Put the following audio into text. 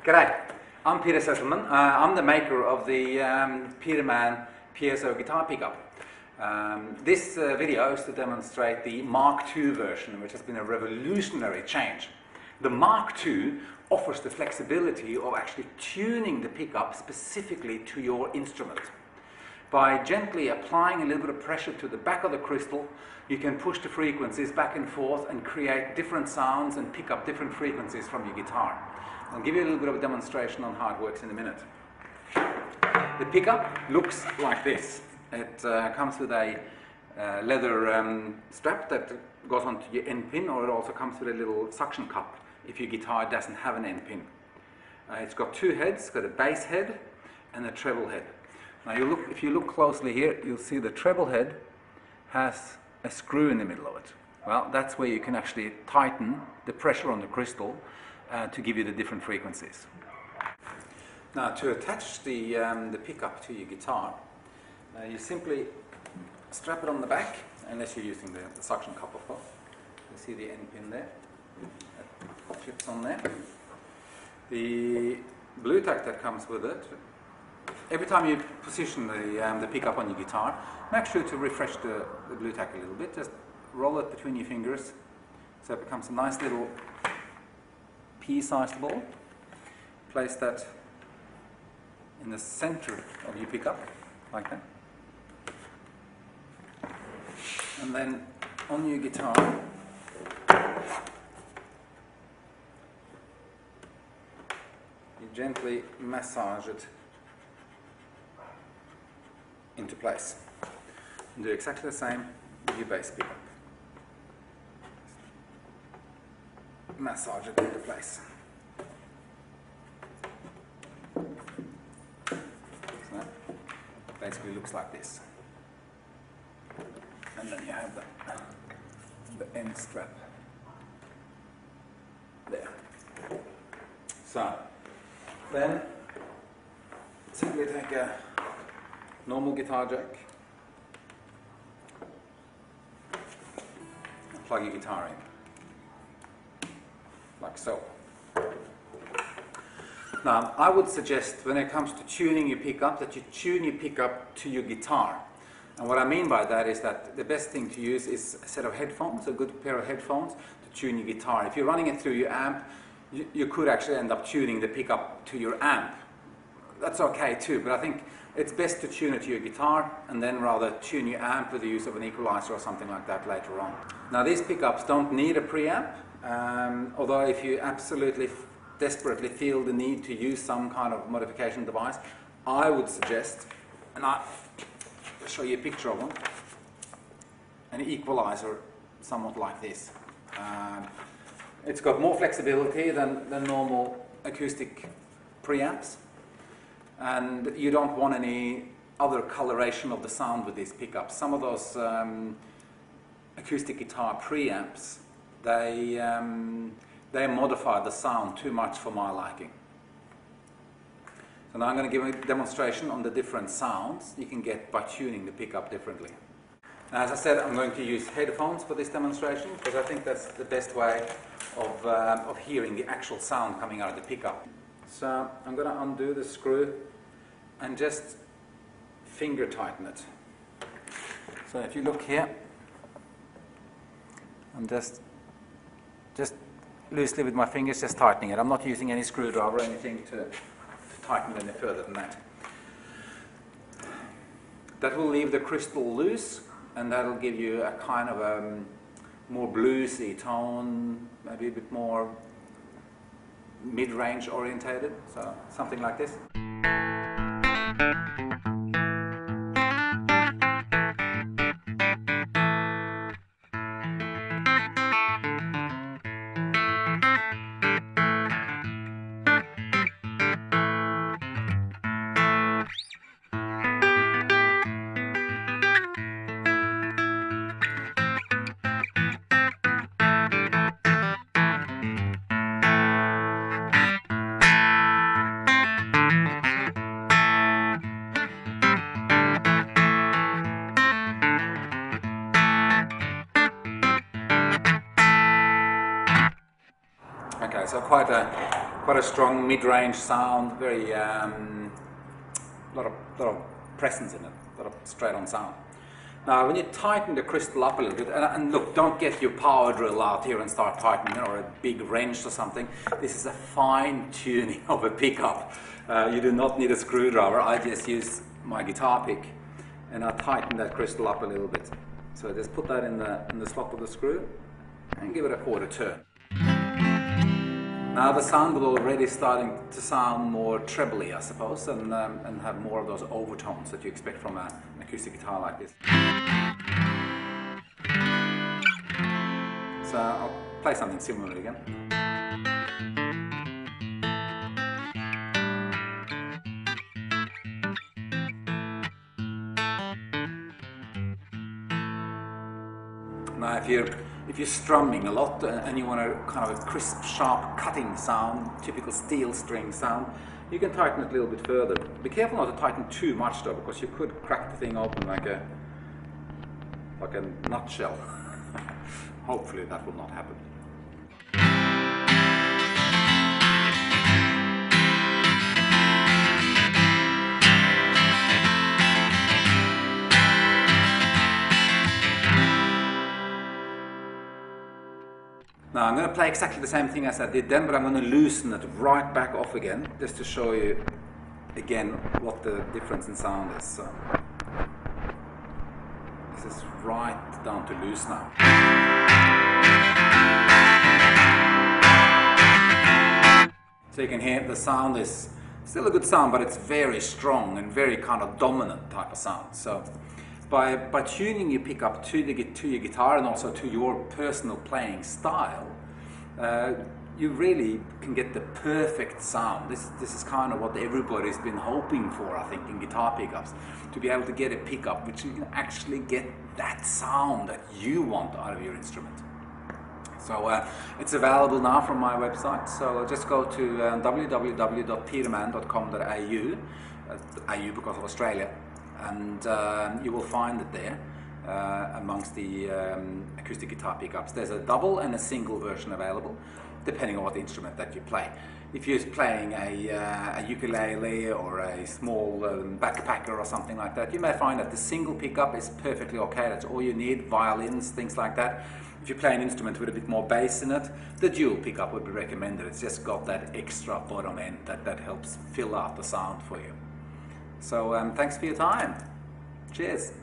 G'day, I'm Peter Sesselmann. I'm the maker of the Peterman piezo guitar pickup. This video is to demonstrate the Mark II version, which has been a revolutionary change. The Mark II offers the flexibility of actually tuning the pickup specifically to your instrument. By gently applying a little bit of pressure to the back of the crystal, you can push the frequencies back and forth and create different sounds and pick up different frequencies from your guitar. I'll give you a little bit of a demonstration on how it works in a minute. The pickup looks like this. It comes with a leather strap that goes onto your end pin, or it also comes with a little suction cup if your guitar doesn't have an end pin. It's got two heads. It's got a bass head and a treble head. Now if you look closely here, you'll see the treble head has a screw in the middle of it. Well, that's where you can actually tighten the pressure on the crystal to give you the different frequencies. Now, to attach the pickup to your guitar, you simply strap it on the back, unless you're using the suction cup, of course. You see the end pin there, that fits on there. The blue tack that comes with it, every time you position the pickup on your guitar, make sure to refresh the blue tack a little bit. Just roll it between your fingers so it becomes a nice little pea-sized ball. Place that in the center of your pickup, like that. And then on your guitar, you gently massage it into place. And do exactly the same with your bass pickup. Massage it into place. So that basically looks like this. And then you have the end strap there. So then simply take a normal guitar jack and plug your guitar in. Like so. Now, I would suggest when it comes to tuning your pickup that you tune your pickup to your guitar. And what I mean by that is that the best thing to use is a set of headphones, a good pair of headphones to tune your guitar. If you're running it through your amp, you could actually end up tuning the pickup to your amp. That's okay too, but I think it's best to tune it to your guitar and then rather tune your amp with the use of an equalizer or something like that later on. Now, these pickups don't need a preamp. Although if you absolutely desperately feel the need to use some kind of modification device, I would suggest, and I'll show you a picture of one, an equalizer somewhat like this. It's got more flexibility than normal acoustic preamps, and you don't want any other coloration of the sound with these pickups. Some of those acoustic guitar preamps, they modify the sound too much for my liking. So now I'm going to give a demonstration on the different sounds you can get by tuning the pickup differently. Now, as I said, I'm going to use headphones for this demonstration because I think that's the best way of hearing the actual sound coming out of the pickup. So I'm going to undo the screw and just finger tighten it. So if you look here, I'm just loosely with my fingers, just tightening it. I'm not using any screwdriver or anything to tighten it any further than that. That will leave the crystal loose, and that'll give you a kind of a more bluesy tone, maybe a bit more mid-range orientated, so something like this. Okay, so quite quite a strong mid-range sound, very lot of presence in it, a lot of straight-on sound. Now, when you tighten the crystal up a little bit, and look, don't get your power drill out here and start tightening it, or a big wrench or something. This is a fine tuning of a pickup. You do not need a screwdriver. I just use my guitar pick, and I tighten that crystal up a little bit. So just put that in the slot of the screw, and give it a quarter turn. Now the sound will already starting to sound more trebly, I suppose, and have more of those overtones that you expect from an acoustic guitar like this. So I'll play something similar again. Now if you're strumming a lot and you want a kind of a crisp, sharp cutting sound, typical steel string sound, you can tighten it a little bit further. Be careful not to tighten too much though, because you could crack the thing open like a nutshell. Hopefully that will not happen. Now I'm going to play exactly the same thing as I did then, but I'm going to loosen it right back off again, just to show you again what the difference in sound is. So this is right down to loose now. So you can hear the sound is still a good sound, but it's very strong and very kind of dominant type of sound. So by tuning your pickup to your guitar and also to your personal playing style, you really can get the perfect sound. This is kind of what everybody's been hoping for, I think, in guitar pickups, to be able to get a pickup which you can actually get that sound that you want out of your instrument. So it's available now from my website, so just go to www.peterman.com.au, AU because of Australia, and you will find it there amongst the acoustic guitar pickups. There's a double and a single version available, depending on what instrument that you play. If you're playing a ukulele or a small backpacker or something like that, you may find that the single pickup is perfectly okay. That's all you need, violins, things like that. If you play an instrument with a bit more bass in it, the dual pickup would be recommended. It's just got that extra bottom end that helps fill out the sound for you. So thanks for your time. Cheers.